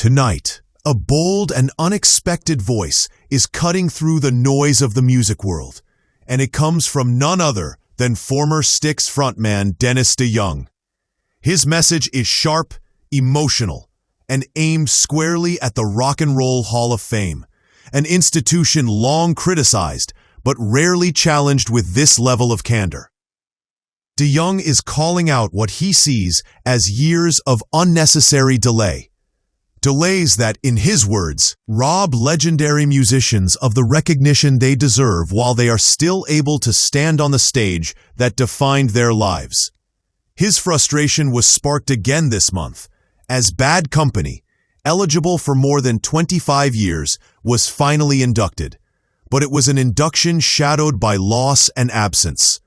Tonight, a bold and unexpected voice is cutting through the noise of the music world, and it comes from none other than former Styx frontman Dennis DeYoung. His message is sharp, emotional, and aimed squarely at the Rock and Roll Hall of Fame, an institution long criticized but rarely challenged with this level of candor. DeYoung is calling out what he sees as years of unnecessary delay. Delays that, in his words, rob legendary musicians of the recognition they deserve while they are still able to stand on the stage that defined their lives. His frustration was sparked again this month, as Bad Company, eligible for more than 25 years, was finally inducted. But it was an induction shadowed by loss and absence.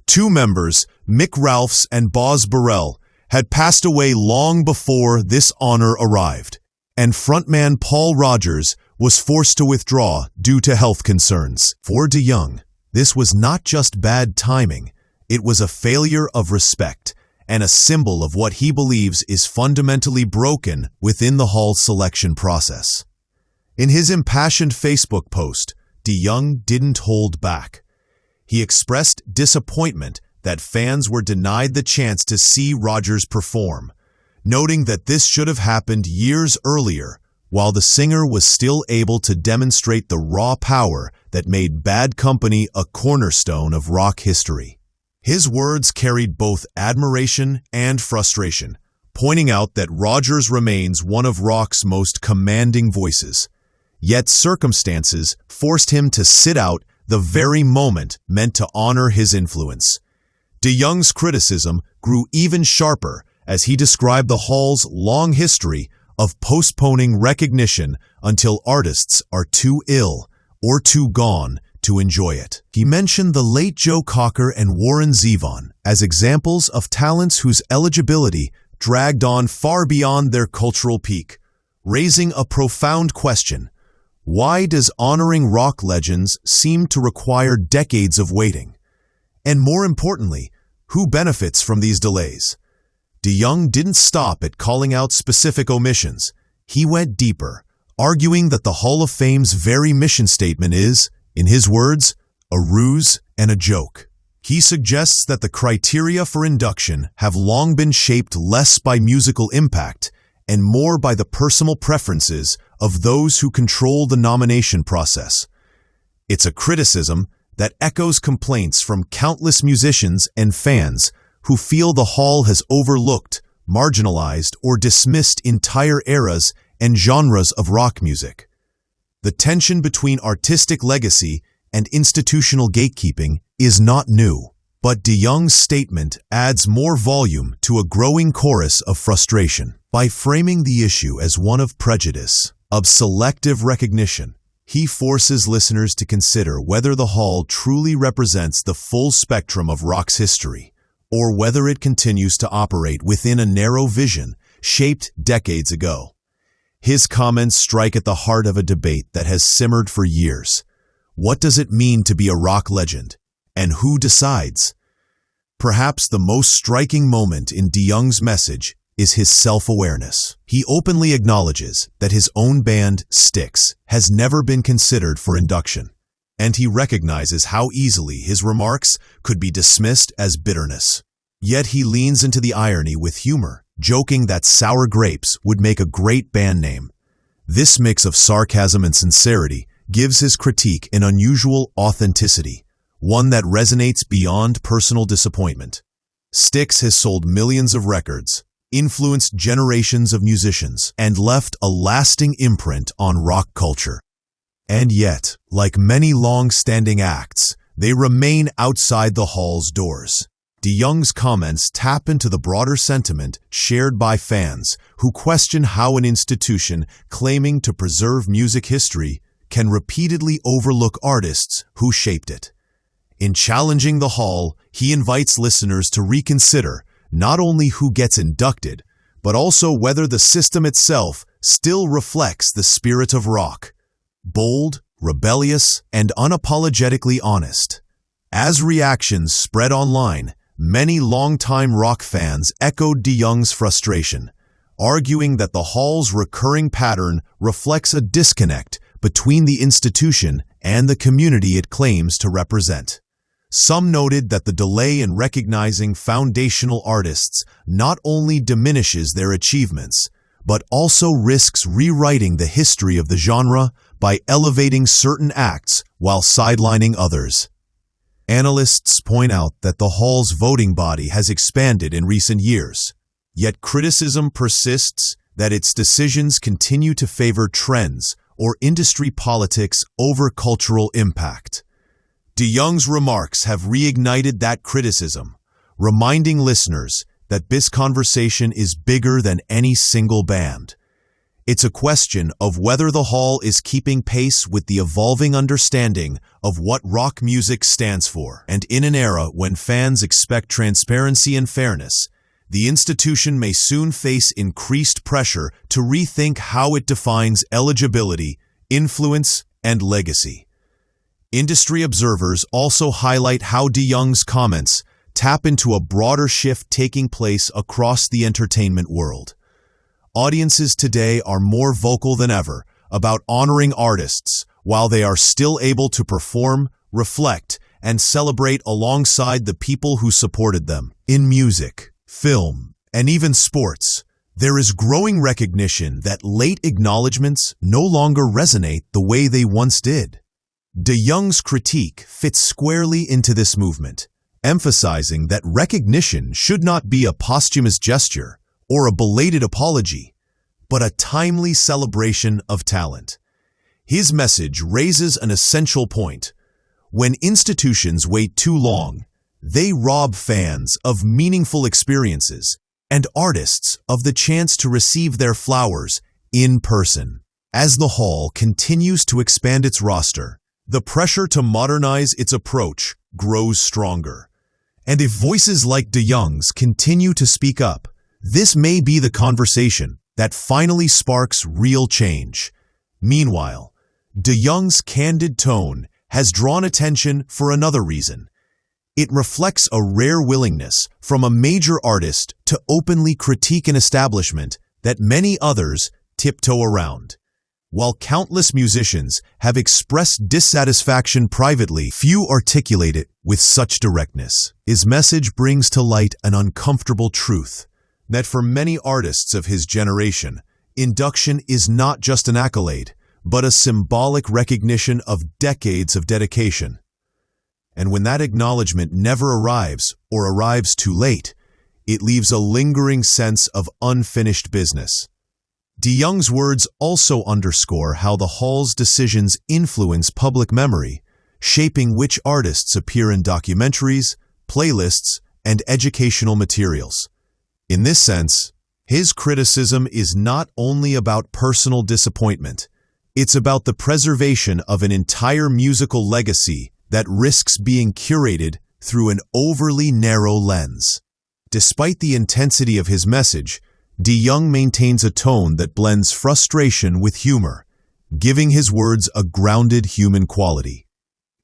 Two members, Mick Ralphs and Boz Burrell, had passed away long before this honor arrived, and frontman Paul Rodgers was forced to withdraw due to health concerns. For DeYoung, this was not just bad timing, it was a failure of respect and a symbol of what he believes is fundamentally broken within the Hall's selection process. In his impassioned Facebook post, DeYoung didn't hold back. He expressed disappointment that fans were denied the chance to see Rodgers perform, noting that this should have happened years earlier, while the singer was still able to demonstrate the raw power that made Bad Company a cornerstone of rock history. His words carried both admiration and frustration, pointing out that Rodgers remains one of rock's most commanding voices. Yet circumstances forced him to sit out the very moment meant to honor his influence. DeYoung's criticism grew even sharper as he described the Hall's long history of postponing recognition until artists are too ill or too gone to enjoy it. He mentioned the late Joe Cocker and Warren Zevon as examples of talents whose eligibility dragged on far beyond their cultural peak, raising a profound question. Why does honoring rock legends seem to require decades of waiting? And more importantly, who benefits from these delays? DeYoung didn't stop at calling out specific omissions. He went deeper, arguing that the Hall of Fame's very mission statement is, in his words, a ruse and a joke. He suggests that the criteria for induction have long been shaped less by musical impact and more by the personal preferences of those who control the nomination process. It's a criticism that echoes complaints from countless musicians and fans who feel the Hall has overlooked, marginalized, or dismissed entire eras and genres of rock music. The tension between artistic legacy and institutional gatekeeping is not new, but DeYoung's statement adds more volume to a growing chorus of frustration. By framing the issue as one of prejudice, of selective recognition, he forces listeners to consider whether the Hall truly represents the full spectrum of rock's history, or whether it continues to operate within a narrow vision shaped decades ago. His comments strike at the heart of a debate that has simmered for years. What does it mean to be a rock legend? And who decides? Perhaps the most striking moment in DeYoung's message is his self-awareness. He openly acknowledges that his own band, Styx, has never been considered for induction, and he recognizes how easily his remarks could be dismissed as bitterness. Yet he leans into the irony with humor, joking that Sour Grapes would make a great band name. This mix of sarcasm and sincerity gives his critique an unusual authenticity, one that resonates beyond personal disappointment. Styx has sold millions of records, influenced generations of musicians, and left a lasting imprint on rock culture. And yet, like many long-standing acts, they remain outside the Hall's doors. DeYoung's comments tap into the broader sentiment shared by fans who question how an institution claiming to preserve music history can repeatedly overlook artists who shaped it. In challenging the Hall, he invites listeners to reconsider not only who gets inducted, but also whether the system itself still reflects the spirit of rock. Bold, rebellious, and unapologetically honest. As reactions spread online, many longtime rock fans echoed DeYoung's frustration, arguing that the Hall's recurring pattern reflects a disconnect between the institution and the community it claims to represent. Some noted that the delay in recognizing foundational artists not only diminishes their achievements, but also risks rewriting the history of the genre by elevating certain acts while sidelining others. Analysts point out that the Hall's voting body has expanded in recent years, yet criticism persists that its decisions continue to favor trends or industry politics over cultural impact. DeYoung's remarks have reignited that criticism, reminding listeners that this conversation is bigger than any single band. It's a question of whether the Hall is keeping pace with the evolving understanding of what rock music stands for. And in an era when fans expect transparency and fairness, the institution may soon face increased pressure to rethink how it defines eligibility, influence, and legacy. Industry observers also highlight how DeYoung's comments tap into a broader shift taking place across the entertainment world. Audiences today are more vocal than ever about honoring artists while they are still able to perform, reflect, and celebrate alongside the people who supported them. In music, film, and even sports, there is growing recognition that late acknowledgments no longer resonate the way they once did. DeYoung's critique fits squarely into this movement, emphasizing that recognition should not be a posthumous gesture or a belated apology, but a timely celebration of talent. His message raises an essential point. When institutions wait too long, they rob fans of meaningful experiences and artists of the chance to receive their flowers in person. As the Hall continues to expand its roster, the pressure to modernize its approach grows stronger. And if voices like DeYoung's continue to speak up, this may be the conversation that finally sparks real change. Meanwhile, DeYoung's candid tone has drawn attention for another reason. It reflects a rare willingness from a major artist to openly critique an establishment that many others tiptoe around. While countless musicians have expressed dissatisfaction privately, few articulate it with such directness. His message brings to light an uncomfortable truth, that for many artists of his generation, induction is not just an accolade, but a symbolic recognition of decades of dedication. And when that acknowledgement never arrives or arrives too late, it leaves a lingering sense of unfinished business. DeYoung's words also underscore how the Hall's decisions influence public memory, shaping which artists appear in documentaries, playlists, and educational materials. In this sense, his criticism is not only about personal disappointment, it's about the preservation of an entire musical legacy that risks being curated through an overly narrow lens. Despite the intensity of his message, DeYoung maintains a tone that blends frustration with humor, giving his words a grounded human quality.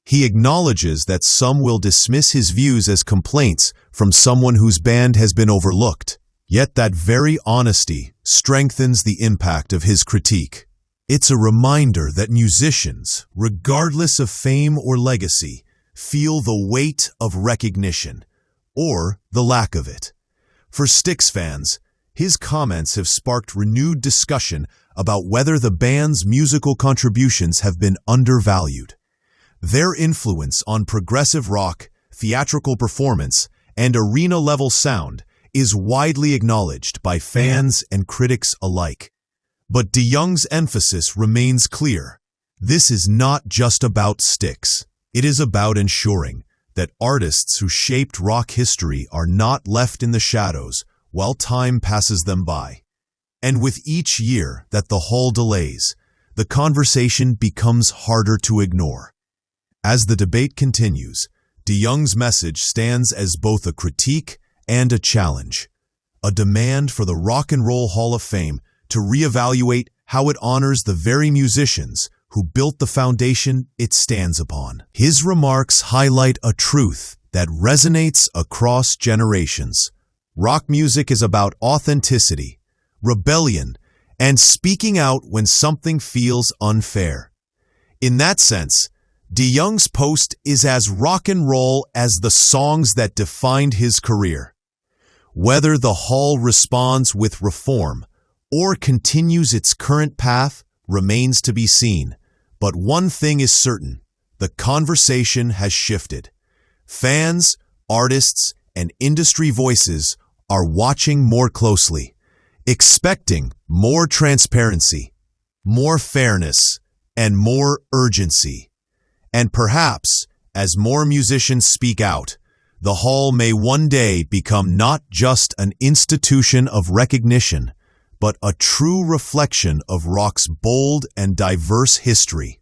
He acknowledges that some will dismiss his views as complaints from someone whose band has been overlooked, yet that very honesty strengthens the impact of his critique. It's a reminder that musicians, regardless of fame or legacy, feel the weight of recognition, or the lack of it. For Styx fans, his comments have sparked renewed discussion about whether the band's musical contributions have been undervalued. Their influence on progressive rock, theatrical performance, and arena-level sound is widely acknowledged by fans and critics alike. But DeYoung's emphasis remains clear. This is not just about Styx. It is about ensuring that artists who shaped rock history are not left in the shadows while time passes them by. And with each year that the Hall delays, the conversation becomes harder to ignore. As the debate continues, DeYoung's message stands as both a critique and a challenge, a demand for the Rock and Roll Hall of Fame to reevaluate how it honors the very musicians who built the foundation it stands upon. His remarks highlight a truth that resonates across generations. Rock music is about authenticity, rebellion, and speaking out when something feels unfair. In that sense, DeYoung's post is as rock and roll as the songs that defined his career. Whether the Hall responds with reform or continues its current path remains to be seen, but one thing is certain: the conversation has shifted. Fans, artists, and industry voices are watching more closely, expecting more transparency, more fairness, and more urgency. And perhaps, as more musicians speak out, the Hall may one day become not just an institution of recognition, but a true reflection of rock's bold and diverse history.